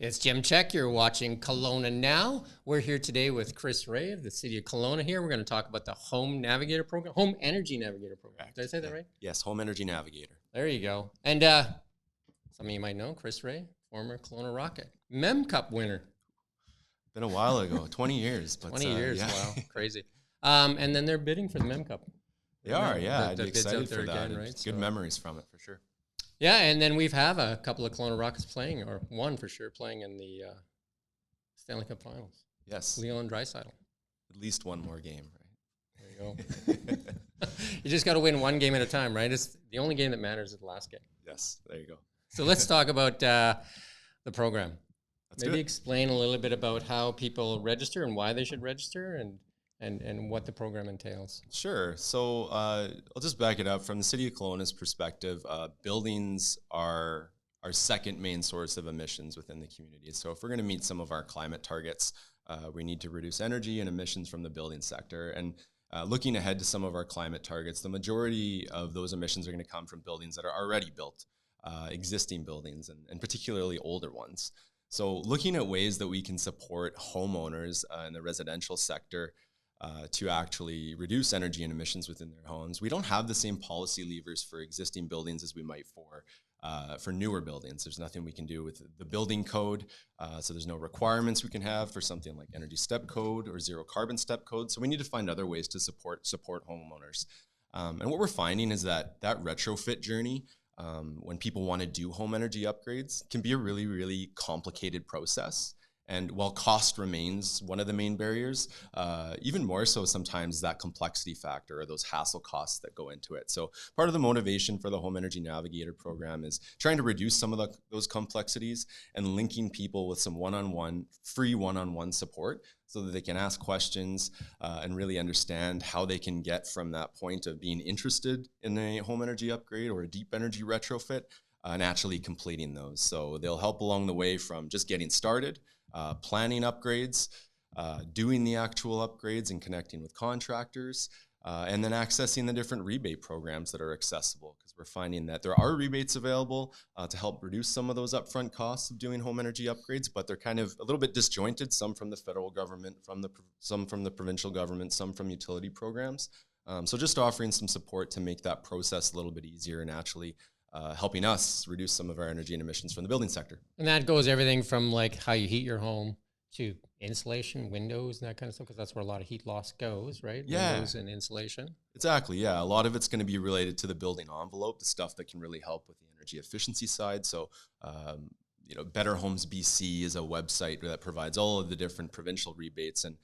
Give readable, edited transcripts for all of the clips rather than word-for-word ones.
It's Jim Check. You're watching Kelowna Now. We're here today with Chris Ray of the City of Kelowna here. We're going to talk about the Home Navigator Program, Home Energy Navigator Program. Did I say that right? Yes, Home Energy Navigator. There you go. And some of you might know Chris Ray, former Kelowna Rocket, Mem Cup winner. Been a while ago, 20 years. But, 20 years, yeah. Wow, crazy. And then they're bidding for the Mem Cup. They are, yeah. I'd be bid's excited out there for that. again, right? Good memories from it, for sure. Yeah, and then we've have a couple of Kelowna Rockets playing, or one for sure, playing in the Stanley Cup Finals. Yes. Leon Draisaitl. At least one more game, right? There you go. You just got to win one game at a time, right? It's the only game that matters is the last game. Yes, there you go. So let's talk about the program. Let's Maybe explain a little bit about how people register and why they should register and what the program entails. Sure. So I'll just back it up. From the City of Kelowna's perspective, buildings are our second main source of emissions within the community. So if we're going to meet some of our climate targets, we need to reduce energy and emissions from the building sector. And looking ahead to some of our climate targets, the majority of those emissions are going to come from buildings that are already built, existing buildings, and particularly older ones. So looking at ways that we can support homeowners in the residential sector to actually reduce energy and emissions within their homes. We don't have the same policy levers for existing buildings as we might for newer buildings. There's nothing we can do with the building code, so there's no requirements we can have for something like energy step code or zero carbon step code. So we need to find other ways to support homeowners. And what we're finding is that retrofit journey, when people want to do home energy upgrades, can be a really, really complicated process. And while cost remains one of the main barriers, even more so sometimes that complexity factor or those hassle costs that go into it. So part of the motivation for the Home Energy Navigator program is trying to reduce some of those complexities and linking people with some free one-on-one support so that they can ask questions and really understand how they can get from that point of being interested in a home energy upgrade or a deep energy retrofit and actually completing those. So they'll help along the way from just getting started, planning upgrades, doing the actual upgrades and connecting with contractors, and then accessing the different rebate programs that are accessible, because we're finding that there are rebates available to help reduce some of those upfront costs of doing home energy upgrades, but they're kind of a little bit disjointed, some from the federal government, some from the provincial government, some from utility programs. So just offering some support to make that process a little bit easier and actually helping us reduce some of our energy and emissions from the building sector. And that goes everything from like how you heat your home to insulation, windows, and that kind of stuff, because that's where a lot of heat loss goes, right? Yeah. Windows and insulation. Exactly, yeah. A lot of it's going to be related to the building envelope, the stuff that can really help with the energy efficiency side. So, Better Homes BC is a website that provides all of the different provincial rebates and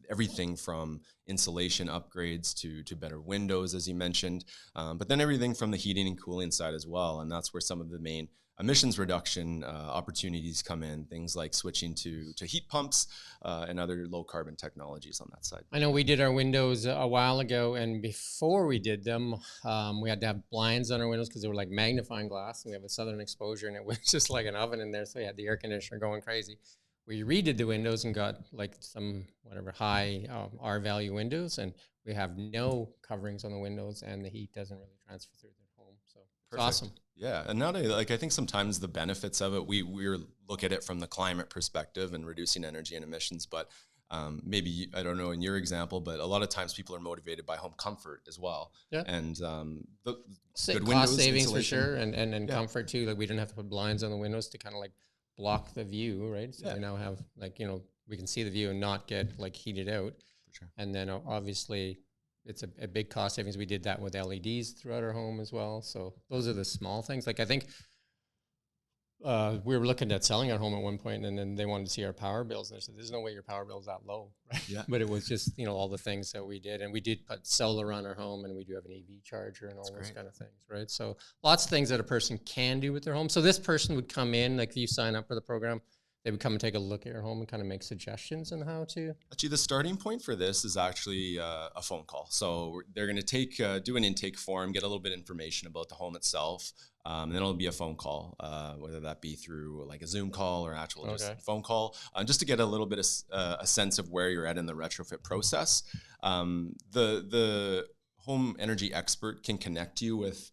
everything from insulation upgrades to better windows, as you mentioned, but then everything from the heating and cooling side as well. And that's where some of the main emissions reduction opportunities come in, things like switching to heat pumps and other low carbon technologies on that side. I know we did our windows a while ago, and before we did them, we had to have blinds on our windows because they were like magnifying glass, and we have a southern exposure, and it was just like an oven in there, so we had the air conditioner going crazy. We redid the windows and got like some high R value windows, and we have no coverings on the windows, and the heat doesn't really transfer through the home. So it's awesome. Yeah, and now I think sometimes the benefits of it, we look at it from the climate perspective and reducing energy and emissions, but maybe, I don't know in your example, but a lot of times people are motivated by home comfort as well. Yeah. And the cost good windows, savings for insulation. sure, and comfort too. Like we didn't have to put blinds on the windows to kind of like block the view, right? So we now have we can see the view and not get like heated out. For sure. And then obviously it's a big cost savings. We did that with LEDs throughout our home as well. So those are the small things. Like I think we were looking at selling our home at one point, and then they wanted to see our power bills, and they said, "There's no way your power bill's that low." Right? Yeah. But it was just all the things that we did, and we did put solar on our home, and we do have an EV charger and all those kind of things, right? So lots of things that a person can do with their home. So this person would come in, like if you sign up for the program, they would come and take a look at your home and kind of make suggestions on how to. Actually, the starting point for this is actually a phone call. So they're going to do an intake form, get a little bit of information about the home itself, and then it'll be a phone call, whether that be through like a Zoom call or actual just phone call, just to get a little bit of a sense of where you're at in the retrofit process. The home energy expert can connect you with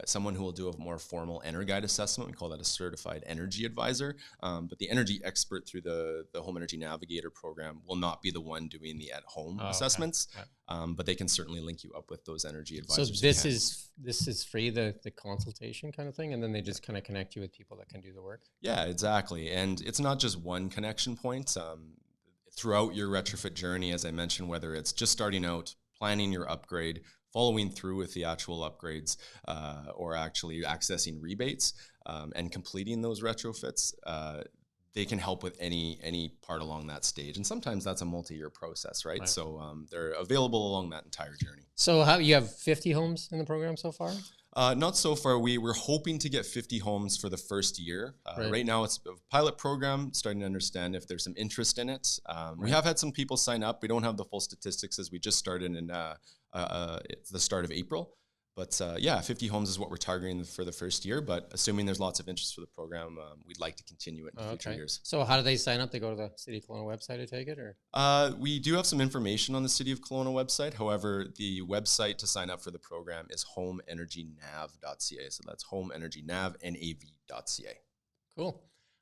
someone who will do a more formal EnerGuide assessment. We call that a certified energy advisor. But the energy expert through the Home Energy Navigator program will not be the one doing the at-home assessments, but they can certainly link you up with those energy advisors. So this is free, the consultation kind of thing, and then they just kind of connect you with people that can do the work? Yeah, exactly. And it's not just one connection point. Throughout your retrofit journey, as I mentioned, whether it's just starting out, planning your upgrade, following through with the actual upgrades, or actually accessing rebates and completing those retrofits, they can help with any part along that stage. And sometimes that's a multi-year process, right? So they're available along that entire journey. So how you have 50 homes in the program so far? Not so far. We're hoping to get 50 homes for the first year. Right now it's a pilot program, starting to understand if there's some interest in it. We have had some people sign up. We don't have the full statistics as we just started in the start of April. But 50 homes is what we're targeting for the first year. But assuming there's lots of interest for the program, we'd like to continue it in future years. So how do they sign up? They go to the City of Kelowna website to take it, or? We do have some information on the City of Kelowna website. However, the website to sign up for the program is homeenergynav.ca. So that's homeenergynav.ca. Cool.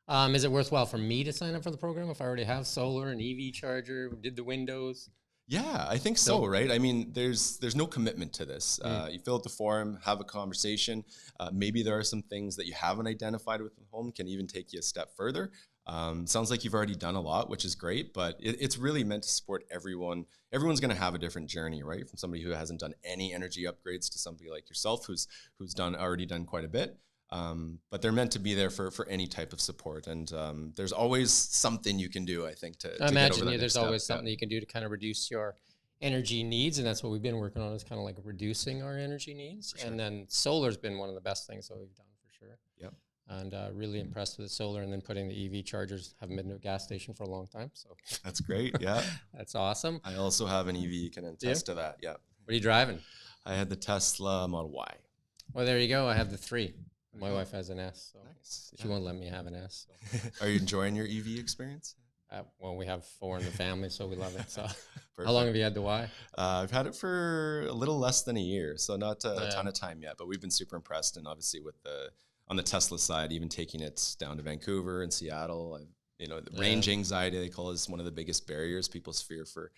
Is it worthwhile for me to sign up for the program if I already have solar and EV charger, did the windows? Yeah, I think so, right? I mean, there's no commitment to this. You fill out the form, have a conversation. Maybe there are some things that you haven't identified with the home, can even take you a step further. Sounds like you've already done a lot, which is great, but it's really meant to support everyone. Everyone's going to have a different journey, right? From somebody who hasn't done any energy upgrades to somebody like yourself who's already done quite a bit. But they're meant to be there for any type of support. And there's always something you can do, I think, to imagine there's always something you can do to kind of reduce your energy needs. And that's what we've been working on, is kind of like reducing our energy needs. Sure. And then solar's been one of the best things that we've done for sure. Yep. And really impressed with the solar, and then putting the EV chargers. Haven't been to a gas station for a long time. So that's great. Yeah. That's awesome. I also have an EV, can attest to that. Yeah. What are you driving? I had the Tesla Model Y. Well, there you go. I have the 3. My wife has an S, so nice. She won't let me have an S. So. Are you enjoying your EV experience? Well, we have 4 in the family, so we love it. So, how long have you had the Y? I've had it for a little less than a year, so not a ton of time yet. But we've been super impressed, and obviously on the Tesla side, even taking it down to Vancouver and Seattle, the range anxiety, they call it, is one of the biggest barriers. People's fear for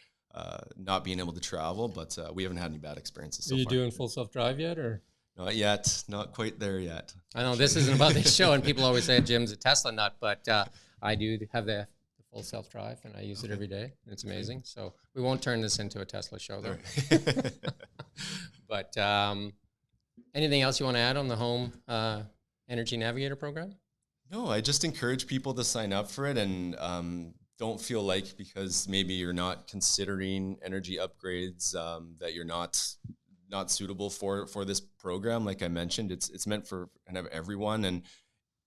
not being able to travel, but we haven't had any bad experiences so far. Are you doing full self-drive yet, or? Not yet. Not quite there yet. I know this isn't about this show, and people always say Jim's a Tesla nut, but I do have the full self-drive, and I use it every day, and it's amazing. So we won't turn this into a Tesla show, though. But anything else you want to add on the Home Energy Navigator program? No, I just encourage people to sign up for it, and don't feel like because maybe you're not considering energy upgrades that you're not suitable for this program. Like I mentioned, it's meant for kind of everyone, and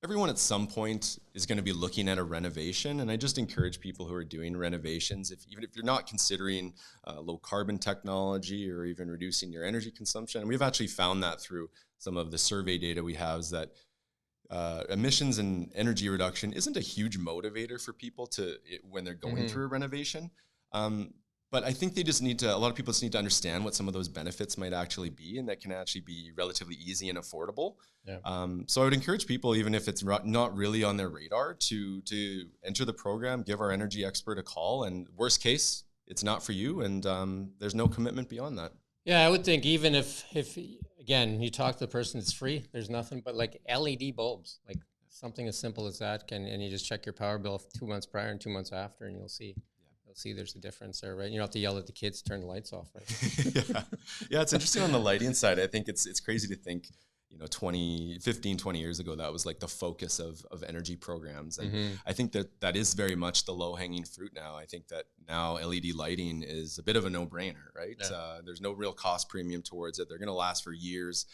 everyone at some point is going to be looking at a renovation. And I just encourage people who are doing renovations, even if you're not considering low carbon technology or even reducing your energy consumption. And we've actually found that through some of the survey data we have, is that emissions and energy reduction isn't a huge motivator for people when they're going through a renovation. But I think a lot of people just need to understand what some of those benefits might actually be, and that can actually be relatively easy and affordable. Yeah. So I would encourage people, even if it's not really on their radar, to enter the program, give our energy expert a call, and worst case, it's not for you, and there's no commitment beyond that. Yeah, I would think even if again, you talk to the person, it's free, there's nothing but like LED bulbs, like something as simple as that, and you just check your power bill 2 months prior and 2 months after, and you'll see there's a difference there, right? You don't have to yell at the kids, turn the lights off, right? Yeah, it's interesting on the lighting side. I think it's crazy to think, 20 years ago, that was like the focus of energy programs. And I think that is very much the low-hanging fruit now. I think that now LED lighting is a bit of a no-brainer, right? Yeah. There's no real cost premium towards it. They're going to last for years.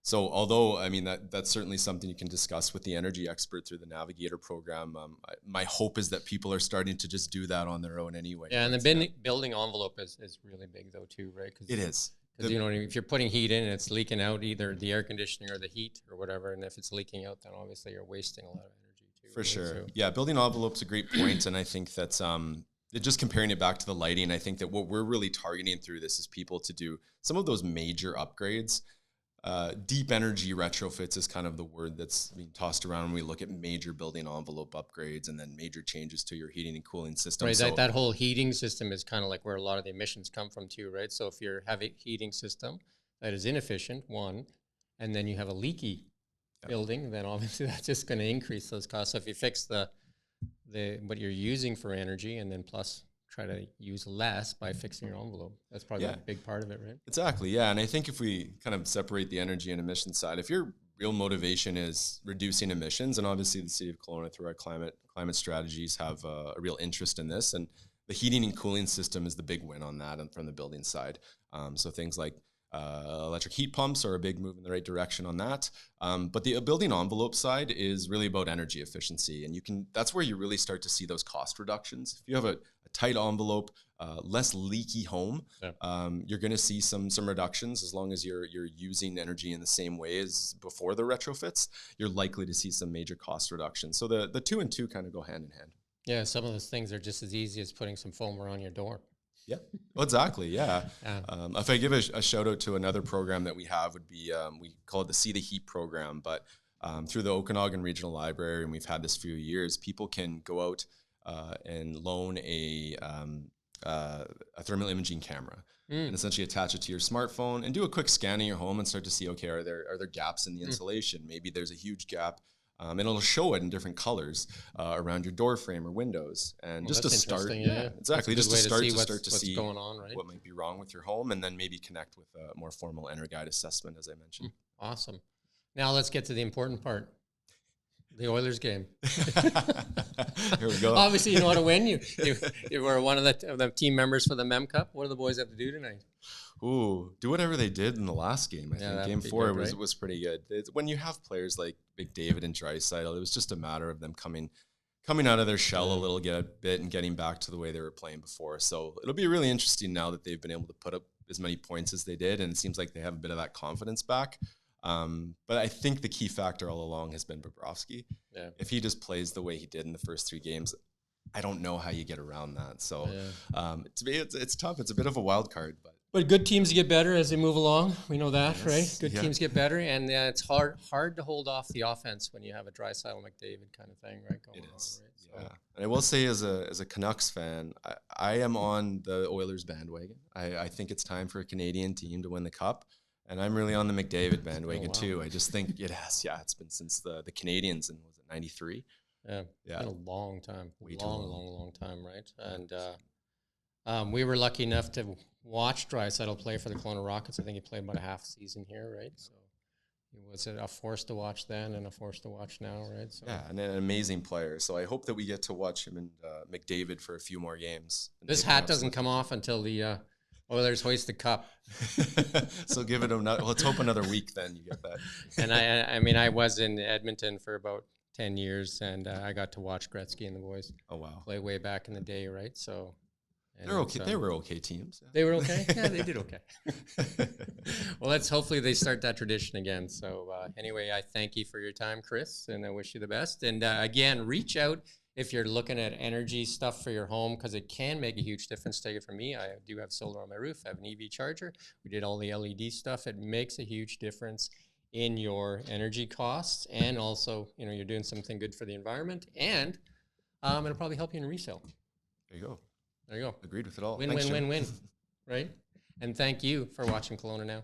So although, I mean, that's certainly something you can discuss with the energy expert through the Navigator program, my hope is that people are starting to just do that on their own anyway. Yeah, and the building envelope is really big though too, right? It is. Because, if you're putting heat in and it's leaking out, either the air conditioning or the heat or whatever, and if it's leaking out, then obviously you're wasting a lot of energy too. For sure. So. Yeah, building envelope's a great point, and I think that's just comparing it back to the lighting, I think that what we're really targeting through this is people to do some of those major upgrades. deep energy retrofits is kind of the word that's being tossed around when we look at major building envelope upgrades and then major changes to your heating and cooling system. Right, So that whole heating system is kind of like where a lot of the emissions come from too, right? So if you have a heating system that is inefficient, one, and then you have a leaky building, then obviously that's just going to increase those costs. So if you fix the what you're using for energy, and then plus try to use less by fixing your envelope, that's probably a big part of it, right? Exactly, yeah. And I think if we kind of separate the energy and emission side, if your real motivation is reducing emissions, and obviously the City of Kelowna through our climate strategies have a real interest in this, and the heating and cooling system is the big win on that and from the building side. So things like electric heat pumps are a big move in the right direction on that. But the building envelope side is really about energy efficiency. And that's where you really start to see those cost reductions. If you have a tight envelope, less leaky home, you're going to see some reductions. As long as you're using energy in the same way as before the retrofits, you're likely to see some major cost reductions. So the two and two kind of go hand in hand. Yeah, some of those things are just as easy as putting some foam around your door. Yeah, well, exactly. Yeah. If I give a shout out to another program that we have would be, we call it the See the Heat program, but through the Okanagan Regional Library, and we've had this for a few years, people can go out and loan a thermal imaging camera and essentially attach it to your smartphone and do a quick scan in your home and start to see, okay, are there gaps in the insulation? Maybe there's a huge gap. And it'll show it in different colors around your door frame or windows, and just to start, exactly, just to start to see going on, right? What might be wrong with your home, and then maybe connect with a more formal EnerGuide assessment, as I mentioned. Awesome. Now let's get to the important part, the Oilers game. Here we go. Obviously, you know how to win. You were one of the team members for the Mem Cup. What do the boys have to do tonight? Ooh, do whatever they did in the last game. I think Game 4 good, was pretty good. When you have players like McDavid and Draisaitl, it was just a matter of them coming out of their shell a little bit and getting back to the way they were playing before. So it'll be really interesting now that they've been able to put up as many points as they did, and it seems like they have a bit of that confidence back. But I think the key factor all along has been Bobrovsky. Yeah. If he just plays the way he did in the first 3 games, I don't know how you get around that. So it's tough. It's a bit of a wild card, but good teams get better as they move along. We know that, right? Good teams get better, and it's hard to hold off the offense when you have a Draisaitl McDavid kind of thing, right? Going on, right? So. Yeah, and I will say, as a Canucks fan, I am on the Oilers bandwagon. I think it's time for a Canadian team to win the Cup, and I'm really on the McDavid bandwagon too. I just think it has. Yeah, it's been since the Canadiens in, was it '93? Yeah, it's been a long time, long time, right? And we were lucky enough to watch Draisaitl play for the Kelowna Rockets. I think he played about a half season here, right? So he was a force to watch then and a force to watch now, right? So. Yeah, and an amazing player. So I hope that we get to watch him and McDavid for a few more games. This hat doesn't come off until the Oilers hoist the cup. So give it let's hope another week then you get that. And I mean, I was in Edmonton for about 10 years, and I got to watch Gretzky and the boys play way back in the day, right? So they're okay. They were okay teams. They were okay? Yeah, they did okay. Well, hopefully they start that tradition again. So anyway, I thank you for your time, Chris, and I wish you the best. And again, reach out if you're looking at energy stuff for your home, because it can make a huge difference. Take it from me. I do have solar on my roof. I have an EV charger. We did all the LED stuff. It makes a huge difference in your energy costs, and also, you're doing something good for the environment, and it'll probably help you in resale. There you go. There you go. Agreed with it all. Win, win, win, win. Right? And thank you for watching Kelowna Now.